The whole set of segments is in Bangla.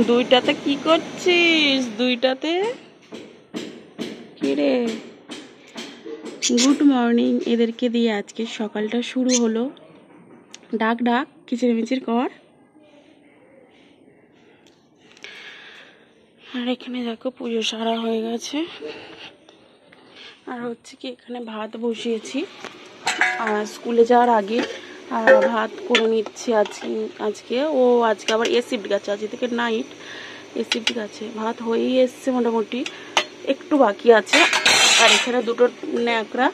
দুইটাতে কি করছিস? দুইটাতে কি রে? Good morning. এদেরকে দিয়ে আজকে সকালটা শুরু হলো। ডাক ডাক, কিচিরমিচির কর। আর এখানে দেখো পুজো সারা হয়ে গেছে। আর হচ্ছে কি, এখানে ভাত বসিয়েছি আর স্কুলে যাওয়ার আগে ভাত করে নিচ্ছি আজকে ও আজকে আবার এ শিফট গেছে, আজকে থেকে নাইট এ শিফট গেছে। ভাত হয়েই এসছে মোটামুটি, একটু বাকি আছে। আর এখানে দুটো ন্যাকড়া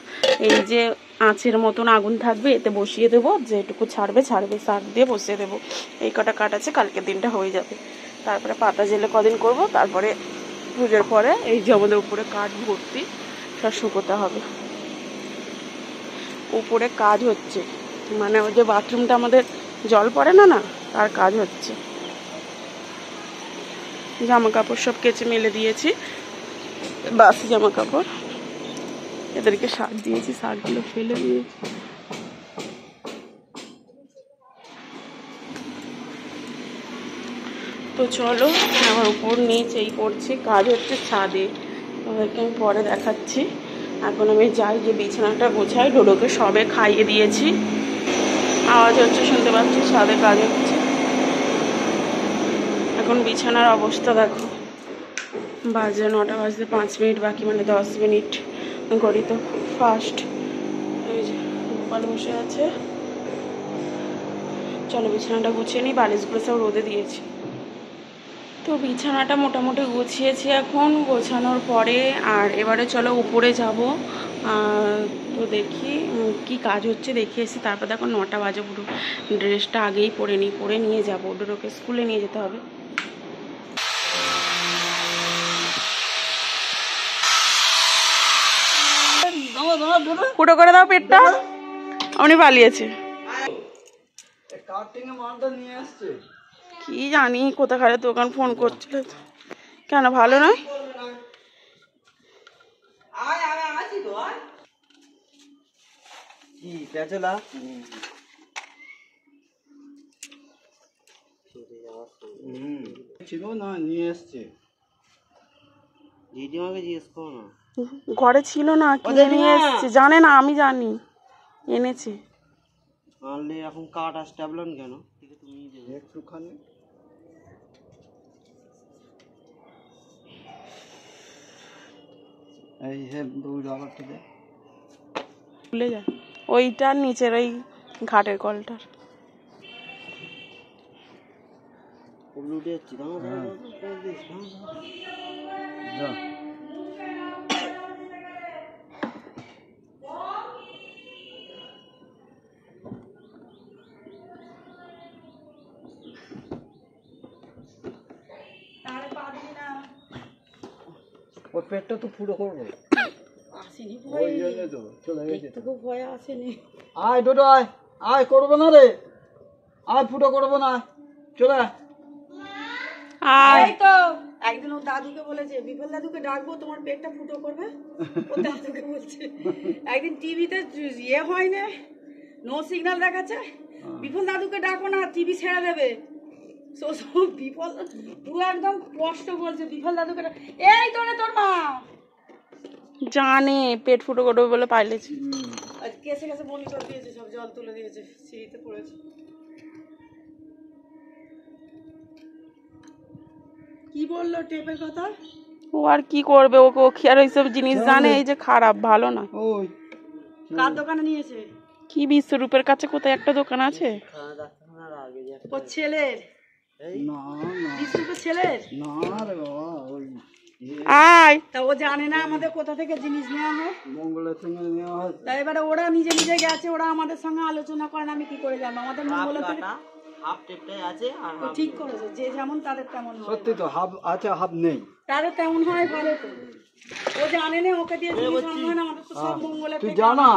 এই যে আঁচের মতন আগুন থাকবে, এতে বসিয়ে দেবো, যেটুকু ছাড়বে শাক দিয়ে বসিয়ে দেবো। এই কটা কাট আছে, কালকের দিনটা হয়ে যাবে। তারপরে পাতা জেলে কদিন করব, তারপরে পুজোর পরে এই যে আমাদের উপরে কাঠ ভর্তি সব শুকোতে হবে। উপরে কাজ হচ্ছে, মানে ওই যে বাথরুমটা আমাদের জল পড়ে না, তার কাজ হচ্ছে। জামা কাপড় সব কেচে মেলে দিয়েছি, বাসি জামা কাপড়। এদেরকে শাক দিয়েছি, শাকগুলো ফেলে দিয়েছি। তো চলো, আমার উপর নিচ এই করছি, কাজ হচ্ছে ছাদে, ওদেরকে আমি পরে দেখাচ্ছি। এখন আমি যাই, যে বিছানাটা গোছাই। ডোডোকে সবে খাইয়ে দিয়েছি, আওয়াজ হচ্ছে শুনতে পাচ্ছি, ছাদে কাজ হচ্ছে। এখন বিছানার অবস্থা দেখো, বাজে 9টা বাজতে 5 মিনিট বাকি, মানে 10 মিনিট। ঘড়ি তো ফাস্ট। এই যে গোপাল বসে আছে। চলো বিছানাটা গুছিয়ে নিই, বালিশগুলো সব রোদে দিয়েছি। তো বিছানাটা মোটামুটি গুছিয়েছি এখন, গোছানোর পরে আর এবারে চলো উপরে যাব। তো দেখি কি কাজ হচ্ছে, দেখে এসে তারপর দেখো 9টা বাজে। পুরো ড্রেসটা আগেই পরে নিয়ে যাবো, ওকে স্কুলে নিয়ে যেতে হবে। ফুটো করে দাও পেটটা, উনি পালিয়েছে। কি জানি কোথাকার দোকান, ফোন করছিল। কেন ভালো নয়? ঘরে ছিল না, কিনে নিয়ে এসছে। জানে না, আমি জানি, এনেছে। এখন কাঠ আসটাবলেন কেন? ভুলে যা, ওইটার নিচের ওই ঘাটের কলটার। ওর পেটটা তো ফুটো করবো, ভয় আসেনি। আয় ডোডো আয়, আয় করবো না রে, আয় ফুটো করবো না, চলে আয়। তো একদিন ওর দাদুকে বলেছে, বিফল দাদুকে ডাকবো, তোমার পেটটা ফুটো করবে। ওর দাদুকে বলছে, একদিন টিভিতে ইয়ে হয় না, নো সিগন্যাল দেখাচ্ছে, বিফল দাদুকে ডাকো না, টিভি ছেড়ে দেবে। বিফল পুরো একদম কষ্ট বলছে, বিফল দাদুকে এই তোরে তোর মা জানে পেট ফুটো করবে বলে পাইলেছে। কেসে কেসে বমি করে দিয়েছে, সব জল তুলে দিয়েছে, সিঁড়িতে পড়েছে। কি বললো টেপের কথা? ও আর কি করবে, ও কি আর ওইসব জিনিস জানে? এই যে খারাপ, ভালো না। কার দোকানে নিয়েছে? কি বিশ্বরূপের কাছে কোথায় একটা দোকান আছে, ওর ছেলের। বিশ্বরূপের ছেলের? আয়। তা ও জানে না আমাদের কোথা থেকে জিনিস নেওয়া হয়, মঙ্গলের সঙ্গে নেওয়া হয়। তা এবারে ওরা নিজে নিজে গেছে, ওরা আমাদের সঙ্গে আলোচনা করে না, আমি কি করে জানবো? আমাদের মঙ্গলের থেকে ঠিক করেছে, যে যেমন তাদের তেমন হয়। সত্যি তো, হাফ আছে হাফ নেই, তাদের তেমন হয়, ভালো তো। ও জানে না, ওকে দিয়ে জিনিস আনা হয় না, আমাদের তো সব মঙ্গলের তুই থেকে জানা।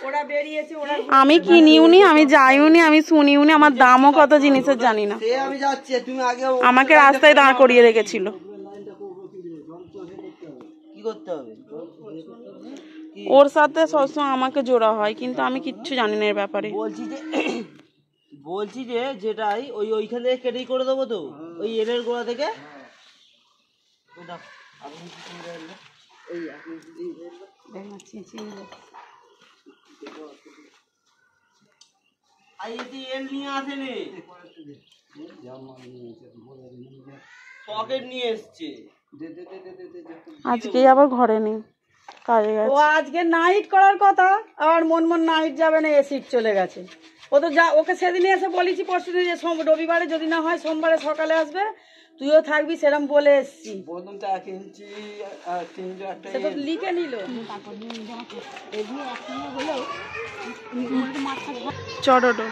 ওরা বেরিয়েছে, ওরা আমি কিনিউনি, আমি যাইউনি, আমি শুনিউনি, আমার দামও কত জিনিসের জানি না। আমি যাচ্ছি, তুমি আগে আমাকে রাস্তায় দাঁড় করিয়ে রেখেছিল। কি করতে হবে? ওর সাথে সবসময় আমাকে জোড়া হয়, কিন্তু আমি কিচ্ছু জানি না এর ব্যাপারে। বলছি যে বলছি যে যেটাই ওইখান থেকে কেটেই করে দেবো তো, ওই এলের গোড়া থেকে। এল নিয়ে আসেনি, পকেট নিয়ে এসছে। আজকেই আবার ঘরে নেই, কাজে ও গেছে। আজকে নাইট করার কথা, আবার মন নাইট যাবে না, এসিড চলে গেছে। ও তো যা, ওকে সেদিন এসে বলেছি পরশু দিন যে রবিবারে যদি না হয় সোমবারে সকালে আসবে, তুইও থাকবি সেরকম বলে এসছি। বদনটা 1 ইঞ্চি আর 3 একটা সে তো লিখে নিল। চটোটো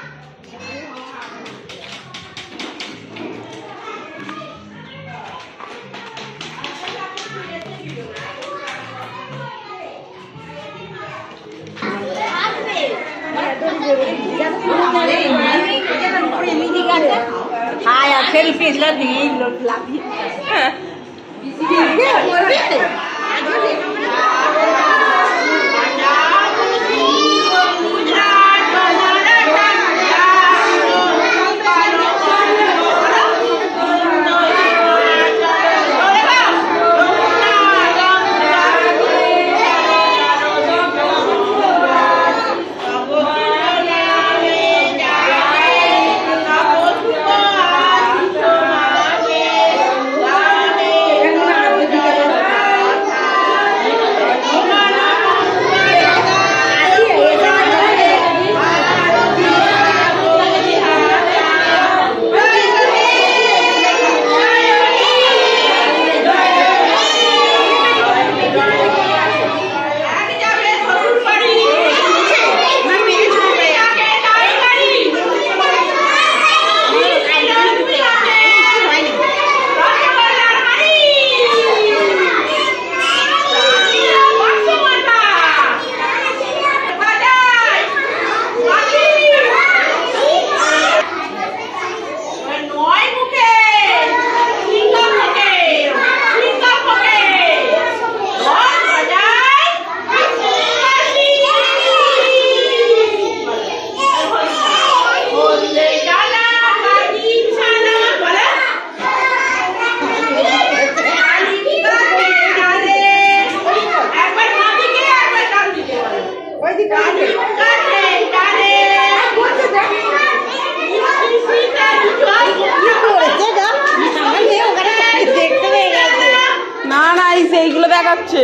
না না, এই সেইগুলো দেখাচ্ছে।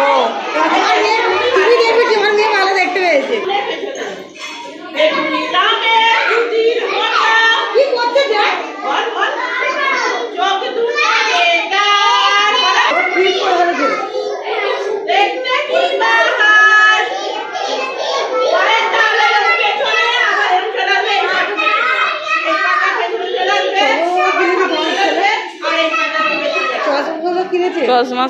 ও ভালো দেখতে পেয়েছে। চশমা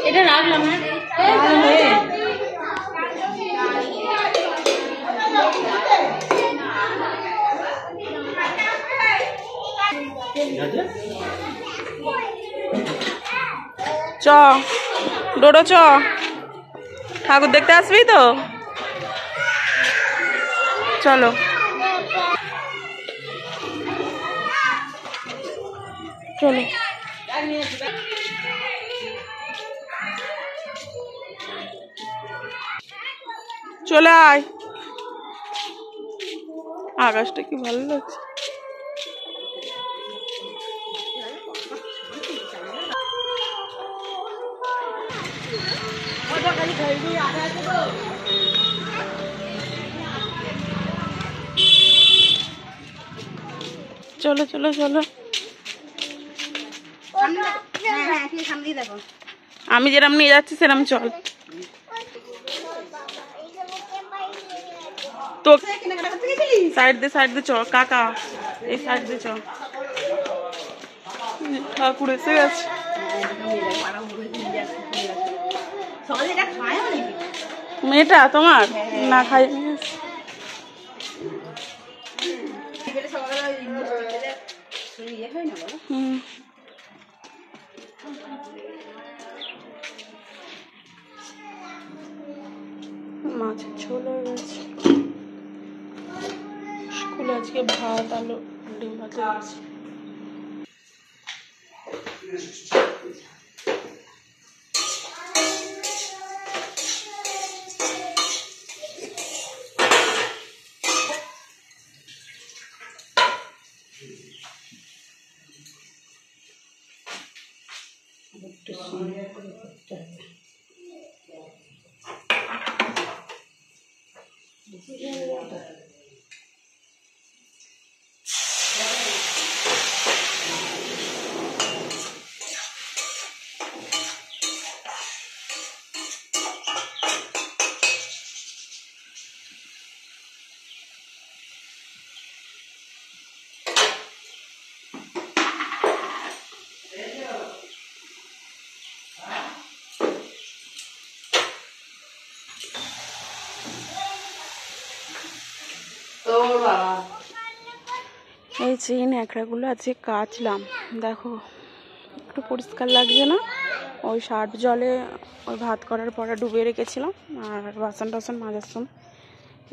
এটা রাখলাম। চ ডোডো চ, ঠাকুর দেখতে আসবি তো? চলো। চলো চলে আয়, আকাশটা কি ভালো লাগছে। চলো চলো চলো, আমি যেরকম নিয়ে যাচ্ছি সেরকম চল। তো সাইড দে চ কাকা, এই সাইড দে চ। ঠাকুর এসে গেছে। মেয়েটা তোমার না খাই মাছের ঝোল হয়ে গেছে। স্কুলে আজকে ভাত আলু ডিম ভাতে আছে। এই যে ন্যাকড়াগুলো আজকে কাচলাম, দেখো একটু পরিষ্কার লাগছে না? ওই সার্ফ জলে ওই ভাত করার পরে ডুবিয়ে রেখেছিলাম, আর বাসন টাসন মাজার সময়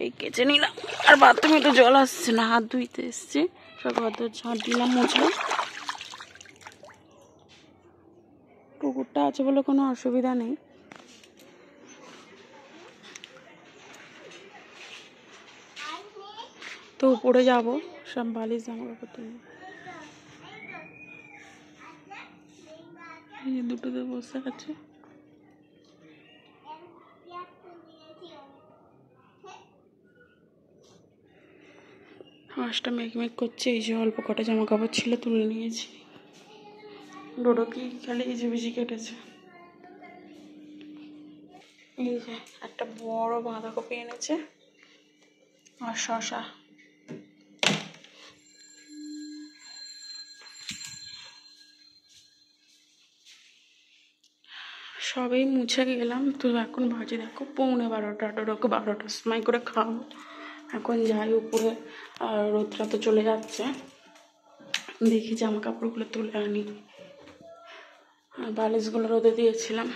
এই কেচে নিলাম। আর বাথরুমে তো জল আসছে না, হাত ধুইতে এসছি, সব ঘর দর ঝাঁট দিলাম, মুছলাম। কুকুরটা আছে বলে কোনো অসুবিধা নেই। তো উপরে যাবো, সব বালিশ জামা কাপড় তুলবো। এই যে দুটোতে বসে আছে। হাঁসটা মেঘমেঘ করছে, এই যে অল্প কটা জামা কাপড় ছিল তুলে নিয়েছি। ডোডো কি খালি ইজি বিজি কেটেছে। এই যে একটা বড় বাঁধাকপি এনেছে আর শশা। সবেই মুছে গেলাম, তো এখন বাজে দেখো 11:30। ডোডোকে 12টার সময় করে খাবো। এখন যাই উপরে, আর রোদটা তো চলে যাচ্ছে, দেখি জামা কাপড়গুলো তুলে আনি। আর বালিশগুলো রোদে দিয়েছিলাম,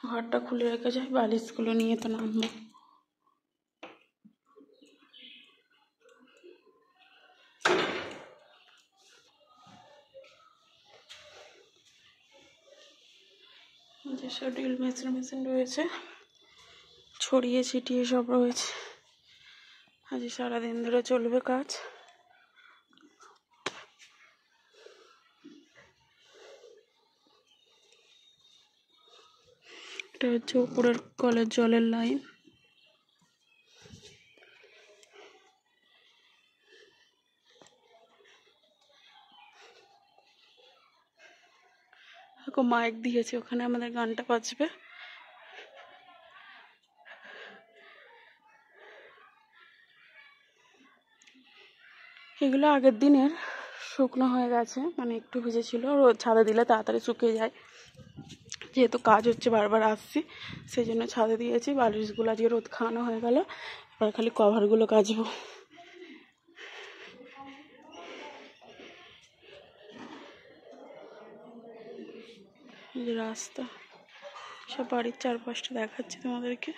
ঘরটা খুলে রেখে যাই, বালিশগুলো নিয়ে তো নামবো। যেসব ড্রিল মেশিন রয়েছে ছড়িয়ে ছিটিয়ে সব রয়েছে, আজ সারাদিন ধরে চলবে কাজ। এটা হচ্ছে উপরের কলের জলের লাইন। মাইক দিয়েছে, ওখানে আমাদের গানটা বাজবে। এগুলো আগের দিনের শুকনো হয়ে গেছে, মানে একটু ভিজেছিল, রোদ ছাদে দিলে তাড়াতাড়ি শুকিয়ে যায়। যেহেতু কাজ হচ্ছে বারবার আসছি, সেই জন্য ছাদে দিয়েছি। বালিশগুলো আজকে রোদ খাওয়ানো হয়ে গেল, এবার খালি কভারগুলো কাচবো। এই যে রাস্তা, সব বাড়ির চারপাশটা দেখাচ্ছে তোমাদেরকে।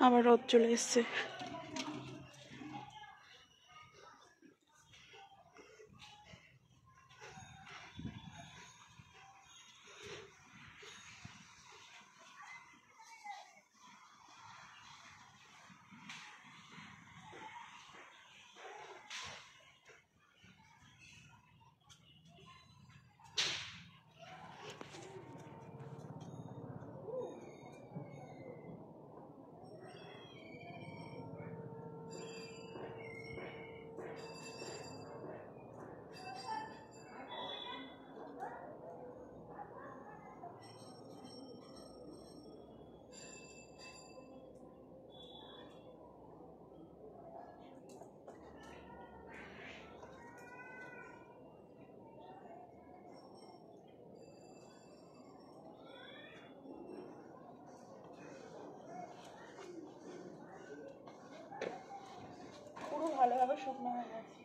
আবার রোদ চলে এসছে। শুকনো হয়ে গেছে।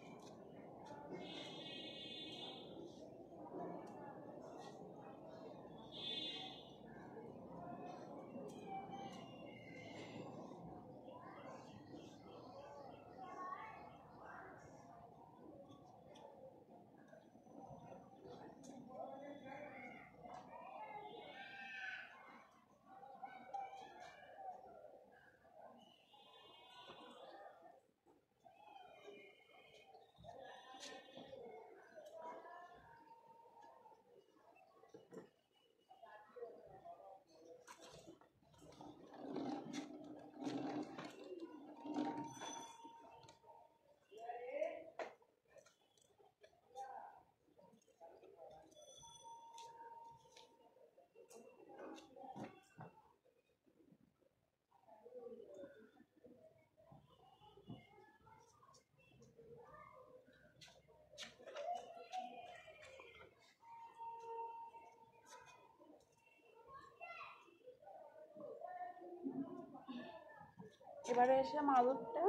এবারে এসে মাদুরটা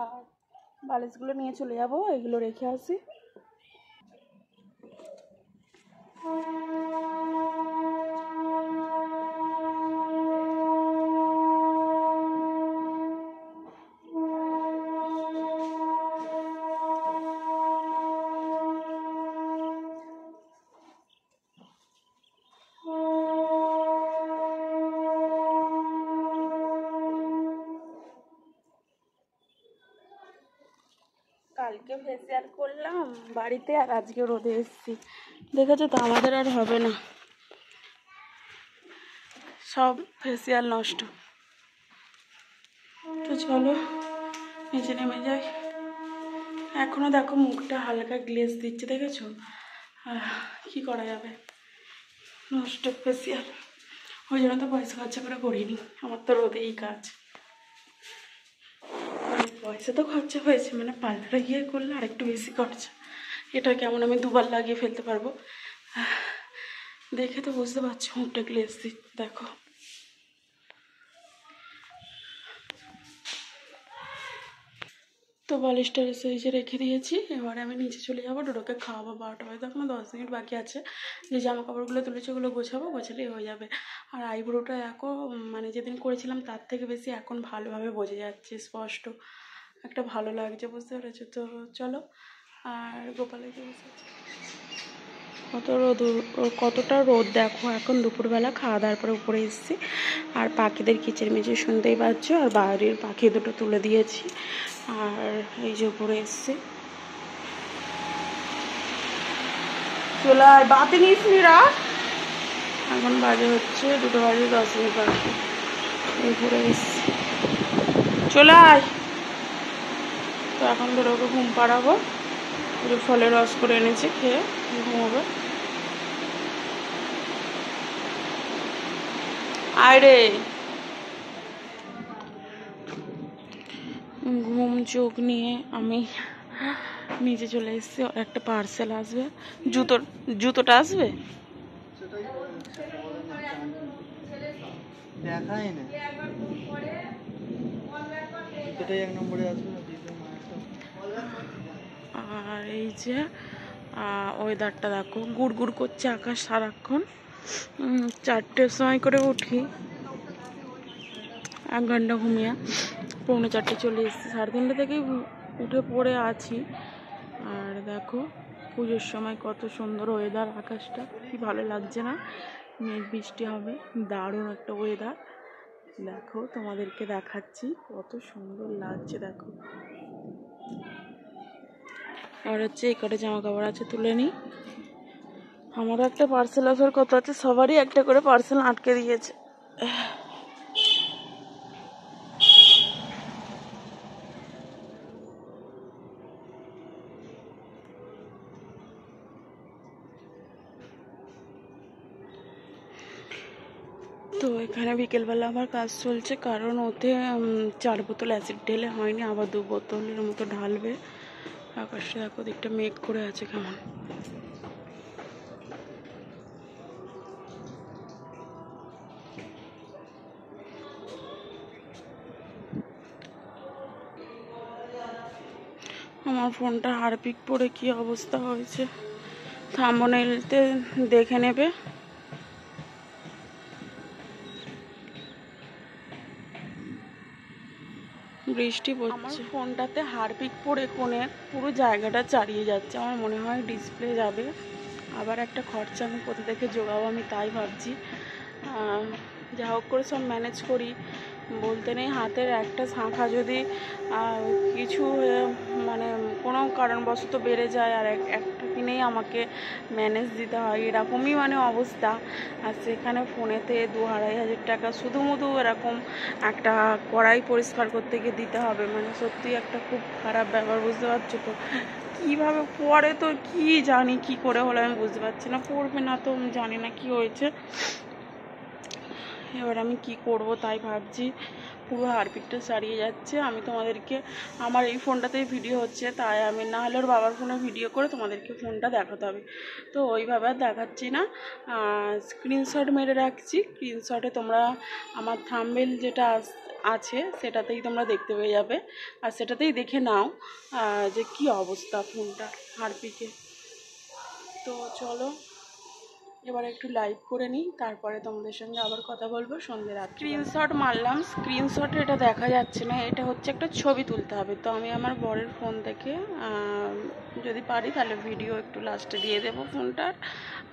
আর বালিশগুলো নিয়ে চলে যাবো, এগুলো রেখে আসি। কালকে ফেসিয়াল করলাম বাড়িতে, আর আজকে রোদে এসেছি। দেখেছো তো, আমাদের আর হবে না, সব ফেসিয়াল নষ্ট। তো চলো নিচে নেমে যাই। এখনো দেখো মুখটা হালকা গ্লেজ দিচ্ছে, দেখেছো? কি করা যাবে, নষ্ট ফেসিয়াল। ওই জন্য তো পয়সা খরচা করে করিনি, আমার তো রোদেই কাজ। পয়সা তো খরচা হয়েছে, মানে পার্লারে গিয়ে করলে আরেকটু বেশি খরচা। এটা কেমন আমি দুবার লাগিয়ে ফেলতে পারবো। দেখে তো বুঝতে পারছি মুখটা গ্লেজ দিচ্ছে, দেখো। তো বালিশটা এসে রেখে দিয়েছি। এবারে আমি নিচে চলে যাবো, ডোডোকে খাওয়াবো। 12টা বাজে, এখনো 10 মিনিট বাকি আছে। যে জামা কাপড়গুলো তুলেছে ওগুলো গোছাবো, গোছালেই হয়ে যাবে। আর আইব্রোটা এখন মানে যেদিন করেছিলাম তার থেকে বেশি এখন ভালোভাবে বোঝা যাচ্ছে, স্পষ্ট একটা ভালো লাগছে, বুঝতে পেরেছো তো? চলো। আর গোপালকে বসেছি, কতটা রোদ দেখো। এখন দুপুরবেলা খাওয়া দাওয়ার পরে উপরে এসেছি, আর পাখিদের কিচিরমিচির শুনতেই পাচ্ছ। আর বাড়ির পাখি দুটো তুলে দিয়েছি, আর এই যে উপরে এসছি। চলে আয়, বাতি নিস নি রাখ। এখন বাজে হচ্ছে 2টা বাজে 10 মিনিট বাকি। এই ঘুরে এসছি, চলে আয়। তো এখন ধরো ওকে ঘুম পাড়াবো, একটু ফলের রস করে এনেছি, খেয়ে ঘুমোবে। আয় রে, ঘুম চোখ নিয়ে আমি নিচে চলে এসেছি। একটা পার্সেল আসবে, জুতোটা আসবে। দেখাই না, জুতোটাই 1 নম্বরে আসবে। আর এই যে ওয়েদারটা দেখো, গুড় গুড় করছে আকাশ সারাক্ষণ। 4টের সময় করে উঠি, 1 ঘন্টা ঘুমিয়ে 3:45 চলে এসেছি। 3:30 থেকেই উঠে পড়ে আছি। আর দেখো পুজোর সময় কত সুন্দর ওয়েদার, আকাশটা কি ভালো লাগছে না? মেঘ বৃষ্টি হবে, দারুণ একটা ওয়েদার। দেখো তোমাদেরকে দেখাচ্ছি কত সুন্দর লাগছে, দেখো। আর হচ্ছে এই কটা জামা কাপড় আছে, তুলে নিই। আমারও একটা পার্সেল আসার কথা আছে, সবারই একটা করে পার্সেল আটকে দিয়েছে। তো এখানে বিকেলবেলা আমার কাজ চলছে, কারণ ওতে 4 বোতল অ্যাসিড ঢেলে হয়নি, আবার 2 বোতলের মতো ঢালবে। আকাশটা দেখো, দিকটা মেঘ করে আছে কেমন। আমার ফোনটা হারপিক পড়ে কি অবস্থা হয়েছে থাম্বনেইলতে দেখে নেবে। বৃষ্টি পড়ছে। আমার ফোনটাতে হারপিক পড়ে কোণে পুরো জায়গাটা চারিয়ে যাচ্ছে। আমার মনে হয় ডিসপ্লে যাবে। আবার একটা খরচা আমি কোথা থেকে জোগাবো আমি তাই ভাবছি। যা হোক করে সব ম্যানেজ করি, বলতে নেই হাতের একটা শাঁখা যদি কিছু মানে কোনো কারণবশত বেড়ে যায় আর একটা কিনেই আমাকে ম্যানেজ দিতে হয়, এরকমই মানে অবস্থা। আর সেখানে ফোনেতে 2-2.5 টাকা শুধুমুধু এরকম একটা কড়াই পরিষ্কার করতে গিয়ে দিতে হবে, মানে সত্যি একটা খুব খারাপ ব্যাপার, বুঝতে পারছো তো। কীভাবে পরে তো কি জানি কি করে হলো আমি বুঝতে পারছি না, পড়বে না তো আমি জানি না কি হয়েছে। এবার আমি কি করব তাই ভাবছি, পুরো হারপিকটা ছাড়িয়ে যাচ্ছে। আমি তোমাদেরকে আমার এই ফোনটাতেই ভিডিও হচ্ছে, তাই আমি না হলে ওর বাবার ফোনে ভিডিও করে তোমাদেরকে ফোনটা দেখাতে হবে, তো ওইভাবে আর দেখাচ্ছি না। স্ক্রিনশট মেরে রাখছি, স্ক্রিনশটে তোমরা আমার থাম্বনেইল যেটা আছে সেটাতেই তোমরা দেখতে পেয়ে যাবে, আর সেটাতেই দেখে নাও যে কি অবস্থা ফোনটা হারপিকে। তো চলো এবার একটু লাইভ করে নিই, তারপরে তোমাদের সঙ্গে আবার কথা বলবো সন্ধ্যে রাত। স্ক্রিনশট মারলাম, স্ক্রিনশটে এটা দেখা যাচ্ছে না, এটা হচ্ছে একটা ছবি তুলতে হবে। তো আমি আমার বরের ফোন থেকে যদি পারি তাহলে ভিডিও একটু লাস্টে দিয়ে দেবো ফোনটার,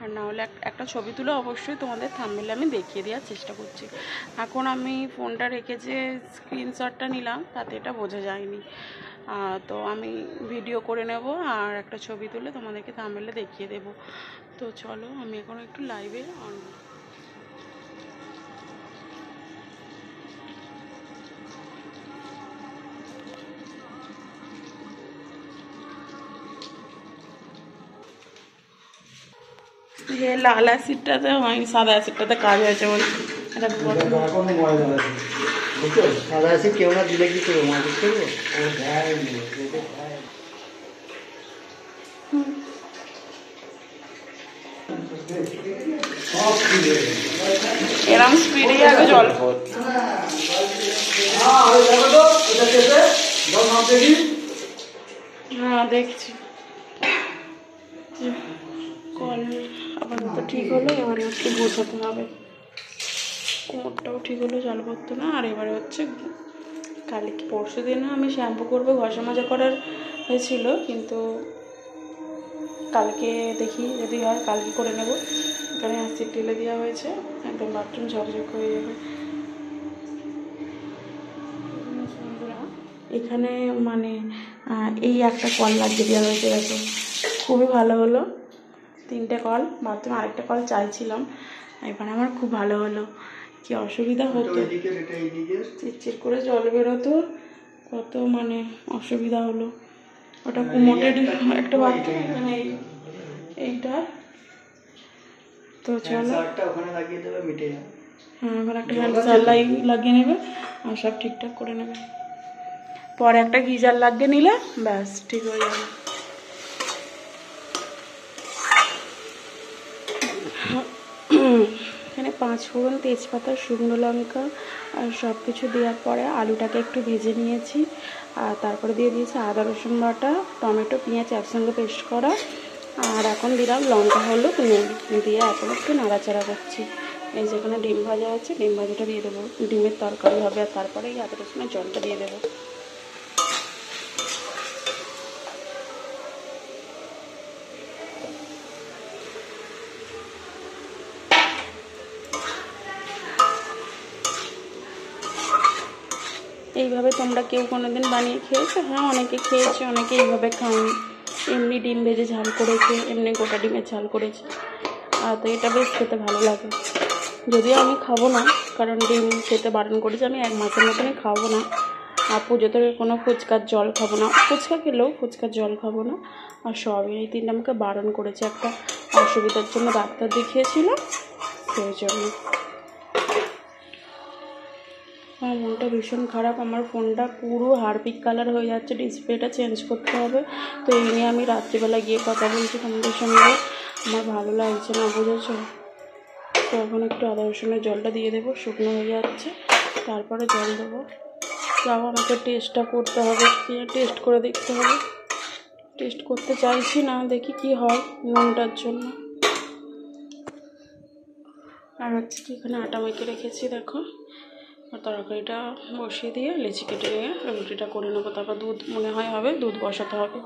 আর না হলে একটা ছবি তুলে অবশ্যই তোমাদের থাম্বনেইলে আমি দেখিয়ে দেওয়ার চেষ্টা করছি। এখন আমি ফোনটা রেখে যে স্ক্রিনশটটা নিলাম তাতে এটা বোঝা যায়নি, তো আমি ভিডিও করে নেব আর একটা ছবি তুলে তোমাদেরকে থাম্বনেইলে দেখিয়ে দেব। তো চলো আমি এখন একটু লাইভে অন। লাল অ্যাসিডটাতে হয়নি, সাদা অ্যাসিডটাতে কাজ হয়েছে বলছি। এটা সাদা অ্যাসিড কেউ না দিলে কি করবো, মালিশ করবো? এরম স্পিডে আগে জল পড়ছে। হ্যাঁ দেখছি, কল আপাতত ঠিক হলো, এবারে হচ্ছে গোছাতে হবে। কোমরটাও ঠিক হলো, জল পড়তো না। আর এবারে হচ্ছে কালকে পরশু দিনে আমি শ্যাম্পু করবো, ঘষা মাজা করার হয়েছিল, কিন্তু কালকে দেখি যদি হয় কালকে করে নেব। এখানে অ্যাসিড ঢেলে দেওয়া হয়েছে, একদম বাথরুম ঝকঝক হয়ে যাবে। এখানে মানে এই একটা কল লাগিয়ে দেওয়া হয়েছে, দেখো খুবই ভালো হলো। 3টে কল, বাথরুমে আরেকটা কল চাইছিলাম, এবার আমার খুব ভালো হলো। কি অসুবিধা হতো, চিটচিট করে জল বেরোতো, কত মানে অসুবিধা হলো। ওটা কুমোটের একটা বাথরুম, এখানে এইটা। তো চলো ওখানে লাগিয়ে দেবে, মিটে যাবে। হ্যাঁ, এখন একটা হ্যান্ডসার লাগিয়ে নেবে আর সব ঠিকঠাক করে নেবে। পরে একটা গিজার লাগিয়ে নিলে ব্যাস ঠিক হয়ে যাবে। এখানে 5 ফোড়ন, তেজপাতা, শুকনো লঙ্কা আর সব কিছু দেওয়ার পরে আলুটাকে একটু ভেজে নিয়েছি, আর তারপরে দিয়ে দিয়েছি আদা রসুন বাটা, টমেটো, পেঁয়াজ একসঙ্গে পেস্ট করা, আর এখন দিলাম লঙ্কা, হলুদ, নুন দিয়ে এখন একটু নাড়াচাড়া করছি। এই যেখানে ডিম ভাজা আছে, ডিম ভাজাটা দিয়ে দেবো, ডিমের তরকারি হবে, আর তারপরে এই আদা রসুনের জলটা দিয়ে দেবো। এইভাবে তোমরা কেউ কোনোদিন বানিয়ে খেয়েছো? হ্যাঁ, অনেকে খেয়েছে, অনেকে এইভাবে খায়নি, এমনি ডিম ভেজে ঝাল করেছে, এমনি গোটা ডিমের ঝাল করেছে। তো এটা বেশ খেতে ভালো লাগে, যদিও আমি খাবো না, কারণ ডিম খেতে বারণ করেছে। আমি 1 মাসের মতনই খাবো না, আর পুজোতে কোনো ফুচকার জল খাবো না, ফুচকা খেলেও ফুচকার জল খাবো না, আর সবই এই 3টা আমাকে বারণ করেছে। একটা অসুবিধার জন্য ডাক্তার দেখিয়েছিল, সেই জন্য। আমার মনটা ভীষণ খারাপ, আমার ফোনটা পুরো হারপিক কালার হয়ে যাচ্ছে, ডিসপ্লেটা চেঞ্জ করতে হবে। তো এই নিয়ে আমি রাত্রিবেলা গিয়ে কথা বলছি তোমাদের সঙ্গে, আমার ভালো লাগছে না, বুঝেছো? তো এখন একটু আদা রসুনের জলটা দিয়ে দেবো, শুকনো হয়ে যাচ্ছে, তারপরে জল দেবো। তাও আমাকে টেস্টটা করতে হবে, টেস্ট করে দেখতে হবে। টেস্ট করতে চাইছি না, দেখি কি হয় নুনটার জন্য। আর হচ্ছে কি এখানে আটা মেখে রেখেছি দেখো, আর তরকারিটা বসিয়ে দিয়ে লেচি কেটে নিয়ে রুটিটা করে নেবো। তারপর দুধ মনে হয় হবে, দুধ বসাতে হবে।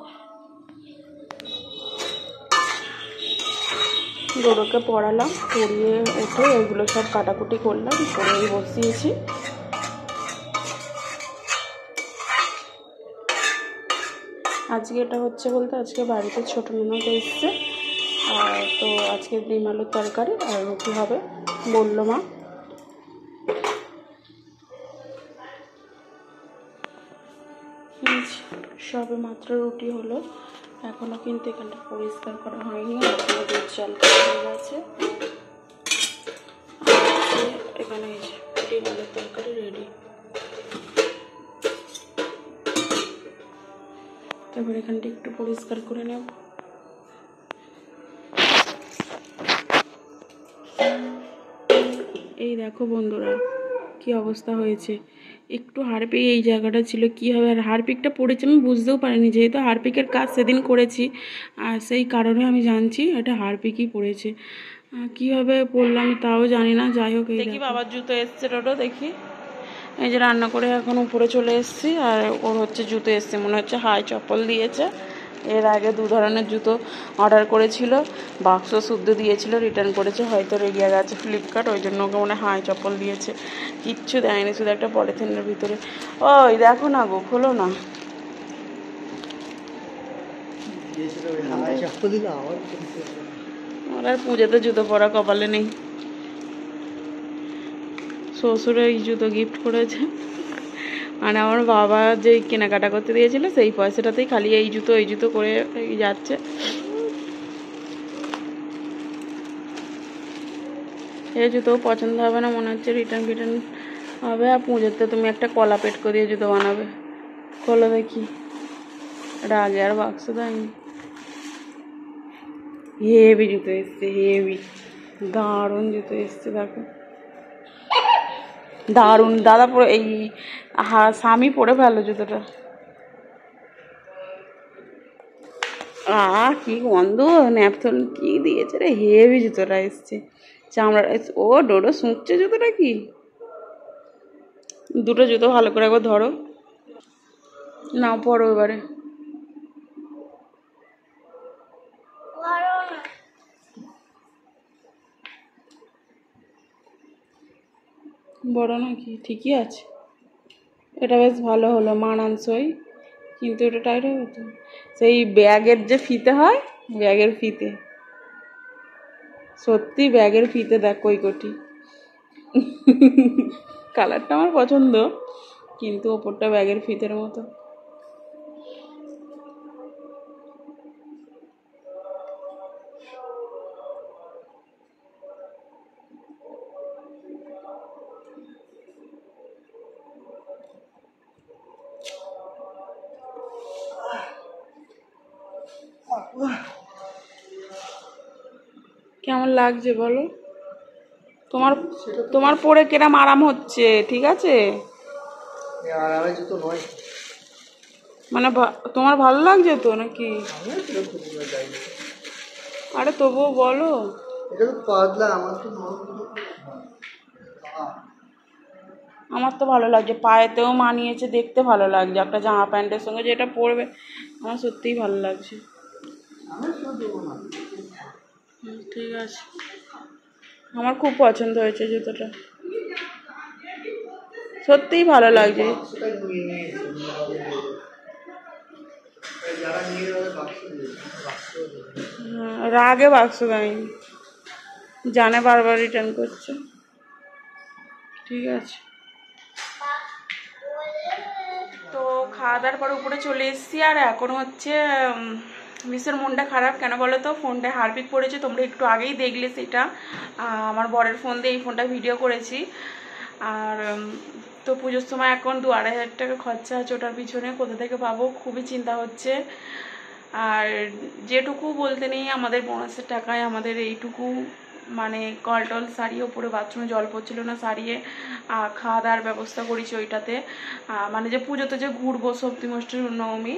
ডোডোকে পড়ালাম, পড়িয়ে উঠে এগুলো সব কাটাকুটি করলাম, করে বসিয়েছি। আজকে এটা হচ্ছে বলতে আজকে বাড়িতে ছোটো ননদ এসছে, আর তো আজকে ডিম আলুর তরকারি আর রুটি হবে বললো মা। সবে মাত্র রুটি হলো, এখনও কিন্তু এখানটা পরিষ্কার করা হয়নি, এখনো দুধ চাল হয়ে গেছে। এখানে ডিম আলুর তরকারি রেডি। তারপর এখানটা একটু পরিষ্কার করে নেব। এই দেখো বন্ধুরা কি অবস্থা হয়েছে, একটু হারপিক এই জায়গাটা ছিল, কী হবে। আর হারপিকটা পড়েছে আমি বুঝতেও পারিনি, যেহেতু হারপিকের কাজ সেদিন করেছি আর সেই কারণে আমি জানছি এটা হারপিকই পড়েছে। কীভাবে পড়লাম তাও জানি না। যাই হোক, দেখি বাবার জুতো এসছে ডোডো, দেখি এই যে রান্না করে এখন উপরে চলে এসেছি, আর ওর হচ্ছে জুতো এসছে, মনে হচ্ছে হাই চপ্পল দিয়েছে। এর আগে 2 ধরনের জুতো অর্ডার করেছিল, বাক্স শুদ্ধ দিয়েছিল, রিটার্ন করেছে, হয়তো রেগে গেছে ফ্লিপকার্ট, ওই জন্য ওকে মনে হয় হাই চপ্পল দিয়েছে। কিচ্ছু দেয়নি, শুধু একটা পলিথিনের ভিতরে। ওই দেখো না গো, খোলো না। ওর আর পুজোতে জুতো পরা কপালে নেই। শ্বশুরে এই জুতো গিফট করেছে, মানে আমার বাবা যে কেনাকাটা করতে দিয়েছিল সেই পয়সাটাতেই খালি এই জুতো করে যাচ্ছে। এই জুতোও পছন্দ হবে না মনে হচ্ছে, রিটার্ন হবে। আর পুজোতে তুমি একটা কলা পেটকো দিয়ে জুতো বানাবে, খোলো দেখি। রাগে আর বাক্স দেয়নি। হেভি জুতো এসছে, হেভি দারুণ জুতো এসছে দেখো, দারুণ। দাদা পরে এই স্বামী পরে ফেলো জুতোটা। কি গন্ধ, ন্যাপথল কি দিয়েছে রে, হেভি জুতোটা এসছে চামড়া। ও ডোডো শুঁকছে জুতোটা, কি দুটো জুতো ভালো করে একবার ধরো না, পরো এবারে। বড় নাকি? ঠিকই আছে, এটা বেশ ভালো হলো, মানানসই, কিন্তু এটা টাইট হয়ে গেছে। সেই ব্যাগের যে ফিতে হয়, ব্যাগের ফিতে, সত্যি ব্যাগের ফিতে দেখ কই কোটি। কালারটা আমার পছন্দ, কিন্তু ওপরটা ব্যাগের ফিতের মতো। কেমন লাগছে বলো? তোমার পরে কেরাম আরাম হচ্ছে? ঠিক আছে, মানে তোমার ভালো লাগছে তো নাকি? আরে তবুও বলো। আমার তো ভালো লাগছে, পায়েতেও মানিয়েছে, দেখতে ভালো লাগছে, একটা জামা প্যান্টের সঙ্গে যেটা পরবে আমার সত্যিই ভালো লাগছে। ঠিক আছে, আমার খুব পছন্দ হয়েছে জুতোটা, সত্যিই ভালো লাগছে। রাগে বাক্স দেয়নি, জানে বারবার রিটার্ন করছে। ঠিক আছে, তো খাওয়া দাওয়ার পর উপরে চলে এসেছি, আর এখন হচ্ছে মিসের মনটা খারাপ। কেন বলো তো, ফোনটায় হারপিক পড়েছে, তোমরা একটু আগেই দেখলে সেটা, আমার বরের ফোন দিয়ে এই ফোনটা ভিডিও করেছি। আর তো পুজোর সময় এখন 2-2.5 টাকা খরচা আছে ওটার পিছনে, কোথা থেকে পাবো খুবই চিন্তা হচ্ছে। আর যেটুকু বলতে নেই, আমাদের বোনাসের টাকায় আমাদের এইটুকু মানে কল টল সারিয়ে ওপরে বাথরুমে জল পড়ছিল না সারিয়ে খাওয়া দাওয়ার ব্যবস্থা করেছি ওইটাতে। মানে যে পুজোতে যে ঘুরবো সপ্তমী নবমী,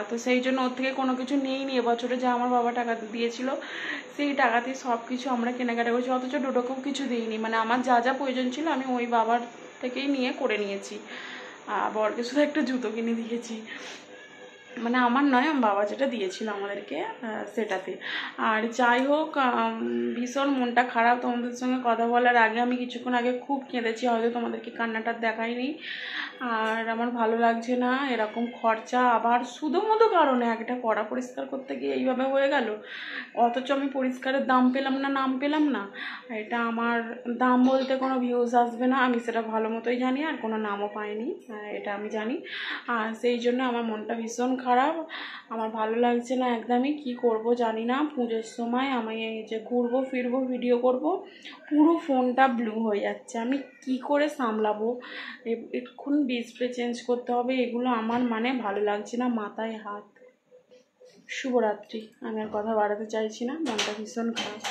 তো সেই জন্য ওর থেকে কোনো কিছু নিইনি এবছরে, যা আমার বাবা টাকা দিয়েছিল সেই টাকাতেই সব কিছু আমরা কেনাকাটা করেছি, অথচ ডোডোকেও কিছু দিইনি। মানে আমার যা যা প্রয়োজন ছিল আমি ওই বাবার থেকেই নিয়ে করে নিয়েছি। বরকে শুধু একটা জুতো কিনে দিয়েছি, মানে আমার নয়, আমার বাবা যেটা দিয়েছিল আমাদেরকে সেটাতে। আর যাই হোক, ভীষণ মনটা খারাপ। তোমাদের সঙ্গে কথা বলার আগে আমি কিছুক্ষণ আগে খুব কেঁদেছি, হয়তো তোমাদেরকে কান্নাটা দেখাইনি। আর আমার ভালো লাগছে না, এরকম খরচা আবার শুধুমতো কারণে একটা কড়া পরিষ্কার করতে গিয়ে এইভাবে হয়ে গেল, অথচ আমি পরিষ্কারের দাম পেলাম না, নাম পেলাম না। এটা আমার দাম বলতে কোনো ভিউজ আসবে না, আমি সেটা ভালো মতোই জানি, আর কোনো নামও পাইনি, এটা আমি জানি। আর সেই জন্য আমার মনটা ভীষণ খারাপ, আমার ভালো লাগছে না একদমই। কি করব জানি না। পুজোর সময় আমি এই যে ঘুরবো ফিরবো ভিডিও করব, পুরো ফোনটা ব্লু হয়ে যাচ্ছে, আমি কি করে সামলাবো? এক্ষুনি ডিসপ্লে চেঞ্জ করতে হবে, এগুলো আমার মানে ভালো লাগছে না, মাথায় হাত। শুভরাত্রি। আমি আর কথা বাড়াতে চাইছি না, মনটা ভীষণ খারাপ।